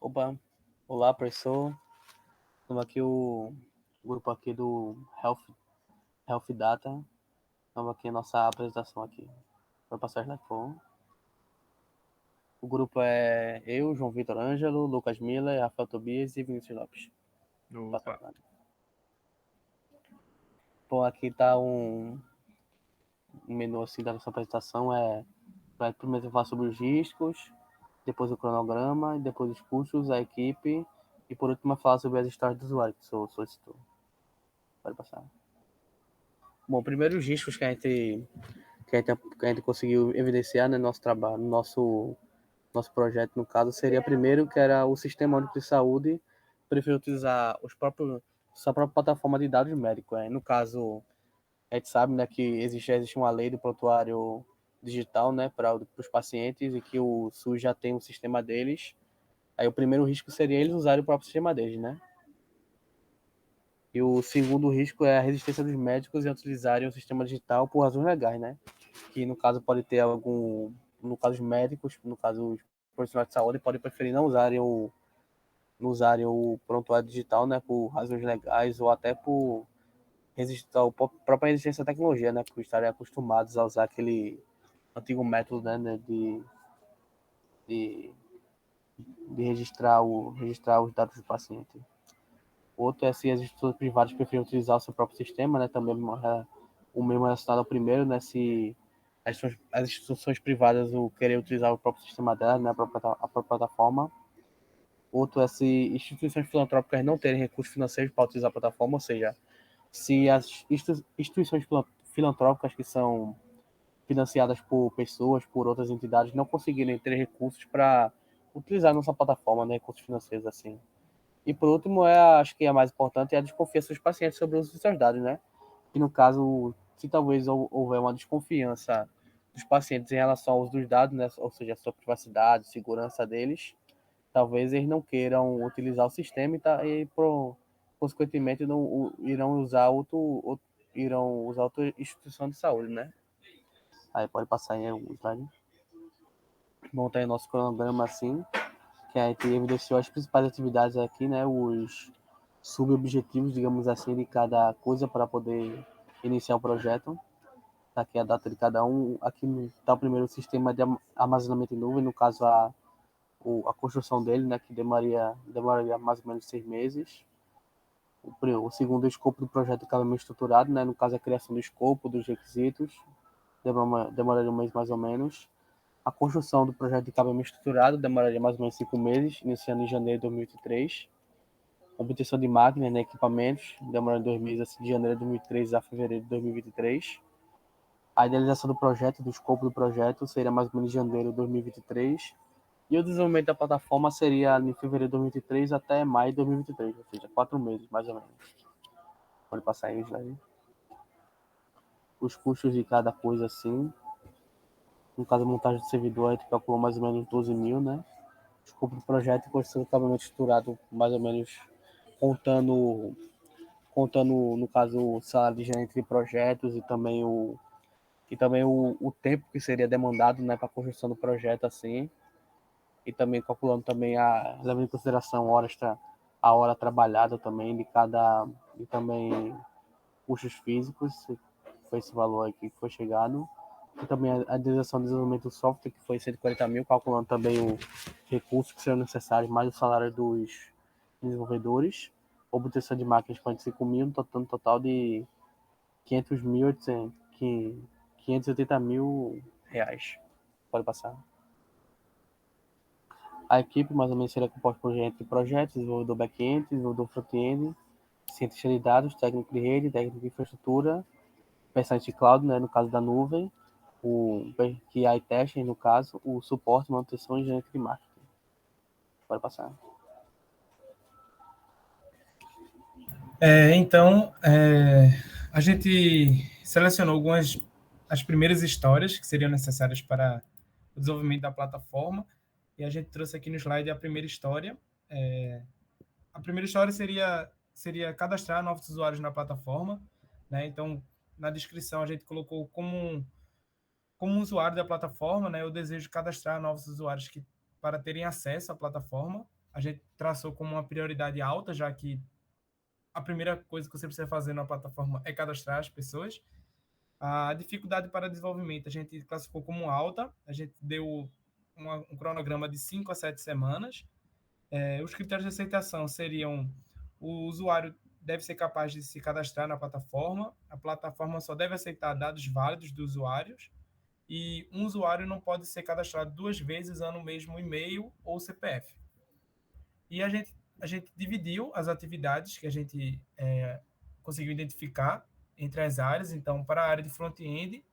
Opa, olá professor, estamos aqui o grupo aqui do Health Data, estamos aqui a nossa apresentação aqui. Vai passar slide for. O grupo é eu, João Vitor Ângelo, Lucas Miller, Rafael Tobias e Vinícius Lopes. Opa. Bom, aqui está um menu assim da nossa apresentação, vai primeiro falar sobre os riscos, depois o cronograma, depois os custos, a equipe e por último falar sobre as histórias do usuário que solicitou. Pode passar. Bom, primeiro os riscos que a gente conseguiu evidenciar no nosso trabalho, no nosso projeto, no caso, seria primeiro que era o Sistema Único de Saúde preferir utilizar sua própria plataforma de dados médicos. No caso, a gente sabe, né, que existe uma lei do prontuário digital, né, para os pacientes e que o SUS já tem um sistema deles. Aí o primeiro risco seria eles usarem o próprio sistema deles, né? E o segundo risco é a resistência dos médicos em utilizarem o sistema digital por razões legais, né? Que no caso pode ter no caso os médicos, no caso os profissionais de saúde podem preferir não usarem o prontuário digital, né, por razões legais ou até por própria resistência à tecnologia, né, por estarem acostumados a usar aquele antigo método, né de, de registrar os dados do paciente. Outro é se as instituições privadas preferem utilizar o seu próprio sistema, né, também o mesmo relacionado ao primeiro, né, se as instituições privadas querem utilizar o próprio sistema delas, né, a própria plataforma. Outro é se instituições filantrópicas não terem recursos financeiros para utilizar a plataforma, ou seja, se as instituições filantrópicas que são financiadas por pessoas, por outras entidades, não conseguirem ter recursos para utilizar a nossa plataforma, né, recursos financeiros assim. E por último, acho que a mais importante é a desconfiança dos pacientes sobre o uso dos seus dados, né? E no caso, se talvez houver uma desconfiança dos pacientes em relação ao uso dos dados, né? Ou seja, a sua privacidade, segurança deles, talvez eles não queiram utilizar o sistema consequentemente, não irão usar outra instituição de saúde, né? Aí pode passar aí o slide. Montar aí nosso cronograma assim, que a gente evidenciou as principais atividades aqui, né? Os subobjetivos, digamos assim, de cada coisa para poder iniciar o projeto. Tá aqui a data de cada um. Aqui está o primeiro sistema de armazenamento em nuvem, no caso a construção dele, né, que demoraria mais ou menos 6 meses. O segundo, o escopo do projeto de acabamento estruturado, né, no caso a criação do escopo, dos requisitos, demoraria um mês mais ou menos. A construção do projeto de acabamento estruturado demoraria mais ou menos 5 meses, iniciando em janeiro de 2023. Obtenção de máquinas, né, equipamentos, demorando 2 meses, assim, de janeiro de 2023 a fevereiro de 2023. A idealização do projeto, do escopo do projeto, seria mais ou menos de janeiro de 2023. E o desenvolvimento da plataforma seria em fevereiro de 2023 até maio de 2023, ou seja, 4 meses, mais ou menos. Pode passar aí, slide. Os custos de cada coisa, assim. No caso, a montagem do servidor, a gente calculou mais ou menos 12 mil, né? O escopo do projeto e construção do acabamento estruturado, mais ou menos, contando no caso, o salário de gerente de projetos e também o tempo que seria demandado, né, para a construção do projeto, assim, e também calculando também levando em consideração a hora trabalhada também e também custos físicos, foi esse valor aqui que foi chegado, e também a idealização do desenvolvimento do software, que foi 140 mil, calculando também o recurso que serão necessários, mais o salário dos desenvolvedores, obtenção de máquinas 45 mil, no total de 580 mil reais. Pode passar. A equipe mais ou menos seria composta por gerente de projetos, desenvolvedor back-end, desenvolvedor front-end, cientista de dados, técnico de rede, técnico de infraestrutura, personagem de cloud, né, no caso da nuvem, o QA teste, no caso, o suporte, manutenção e gerente de marketing. Pode passar. Então, a gente selecionou as primeiras histórias que seriam necessárias para o desenvolvimento da plataforma, e a gente trouxe aqui no slide a primeira história. A primeira história seria cadastrar novos usuários na plataforma, né? Então, na descrição a gente colocou como usuário da plataforma, né? Eu desejo cadastrar novos usuários para terem acesso à plataforma, a gente traçou como uma prioridade alta, já que a primeira coisa que você precisa fazer na plataforma é cadastrar as pessoas. A dificuldade para desenvolvimento a gente classificou como alta, a gente deu um cronograma de 5 a 7 semanas. Os critérios de aceitação seriam: o usuário deve ser capaz de se cadastrar na plataforma, a plataforma só deve aceitar dados válidos dos usuários, e um usuário não pode ser cadastrado 2 vezes usando o mesmo e-mail ou CPF. E a gente dividiu as atividades que a gente conseguiu identificar entre as áreas. Então, para a área de front-end,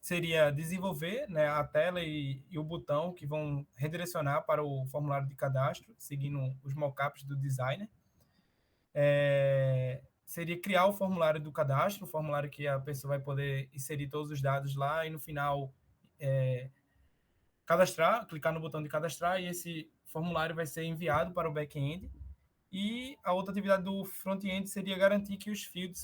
seria desenvolver, né, a tela e o botão que vão redirecionar para o formulário de cadastro, seguindo os mockups do designer. Seria criar o formulário do cadastro, o formulário que a pessoa vai poder inserir todos os dados lá e no final cadastrar, clicar no botão de cadastrar, e esse formulário vai ser enviado para o back-end. E a outra atividade do front-end seria garantir que os fields,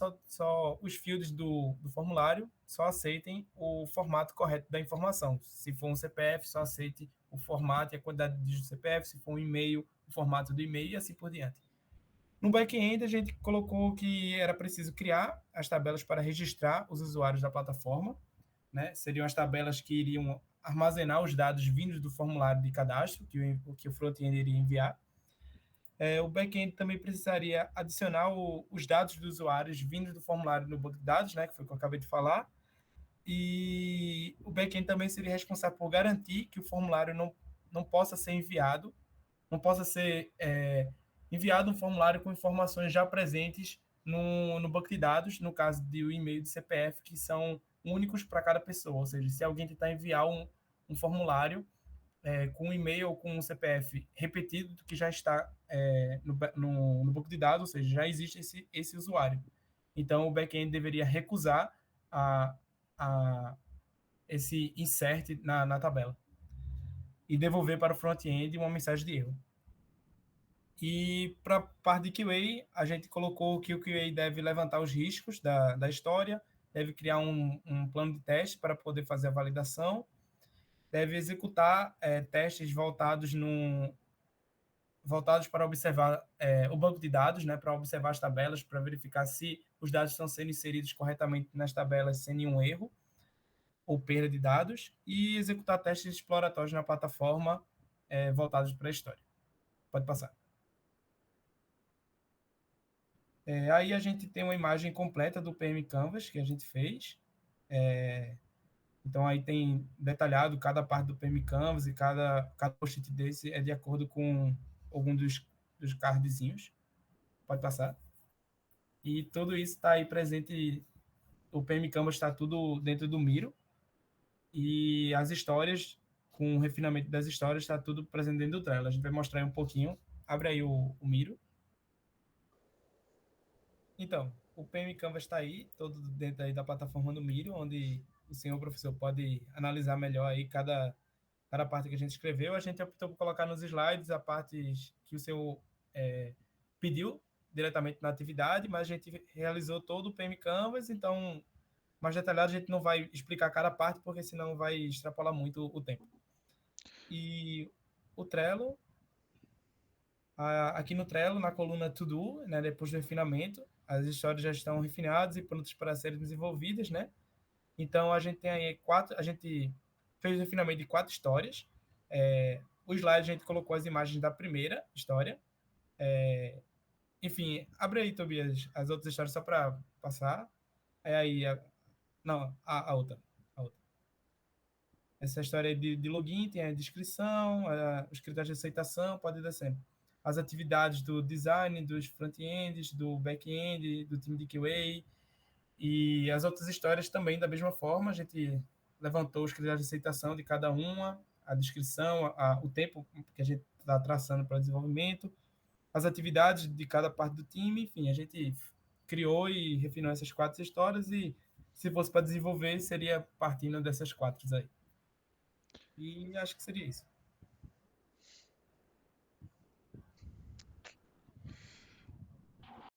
os fields do formulário só aceitem o formato correto da informação. Se for um CPF, só aceite o formato e a quantidade de dígitos do CPF. Se for um e-mail, o formato do e-mail e assim por diante. No back-end, a gente colocou que era preciso criar as tabelas para registrar os usuários da plataforma, né? Seriam as tabelas que iriam armazenar os dados vindos do formulário de cadastro que o front-end iria enviar. O back-end também precisaria adicionar os dados dos usuários vindos do formulário no banco de dados, né, que foi o que eu acabei de falar. E o back-end também seria responsável por garantir que o formulário não possa ser enviado, não possa ser enviado um formulário com informações já presentes no banco de dados, no caso do e-mail e do CPF, que são únicos para cada pessoa. Ou seja, se alguém tentar enviar um formulário com um e-mail ou com um CPF repetido do que já está no banco de dados, ou seja, já existe esse usuário. Então, o back-end deveria recusar esse insert na tabela e devolver para o front-end uma mensagem de erro. E para a parte de QA, a gente colocou que o QA deve levantar os riscos da história, deve criar um plano de teste para poder fazer a validação, deve executar testes voltados para observar o banco de dados, né, para observar as tabelas, para verificar se os dados estão sendo inseridos corretamente nas tabelas sem nenhum erro ou perda de dados, e executar testes exploratórios na plataforma voltados para a história. Pode passar. Aí a gente tem uma imagem completa do PM Canvas que a gente fez. Então, aí tem detalhado cada parte do PM Canvas e cada post-it desse é de acordo com algum dos cardzinhos. Pode passar. E tudo isso está aí presente. O PM Canvas está tudo dentro do Miro. E as histórias, com o refinamento das histórias, está tudo presente dentro do Trello. A gente vai mostrar aí um pouquinho. Abre aí o Miro. Então, o PM Canvas está aí, todo dentro aí da plataforma do Miro, onde o senhor professor pode analisar melhor aí cada parte que a gente escreveu. A gente optou por colocar nos slides a parte que o senhor pediu diretamente na atividade, mas a gente realizou todo o PM Canvas, então, mais detalhado, a gente não vai explicar cada parte, porque senão vai extrapolar muito o tempo. E o Trello, aqui no Trello, na coluna To Do, né, depois do refinamento, as histórias já estão refinadas e prontas para serem desenvolvidas, né? Então, a gente tem aí a gente fez o refinamento de 4 histórias. O slide a gente colocou as imagens da primeira história. Enfim, abre aí, Tobias, as outras histórias só para passar. Aí, não, a outra. Essa história de login tem a descrição, os critérios de aceitação, pode ir descendo. As atividades do design, dos front-ends, do back-end, do time de QA, e as outras histórias também, da mesma forma, a gente levantou os critérios de aceitação de cada uma, a descrição, o tempo que a gente está traçando para o desenvolvimento, as atividades de cada parte do time, enfim, a gente criou e refinou essas 4 histórias, e se fosse para desenvolver, seria partindo dessas 4 aí. E acho que seria isso.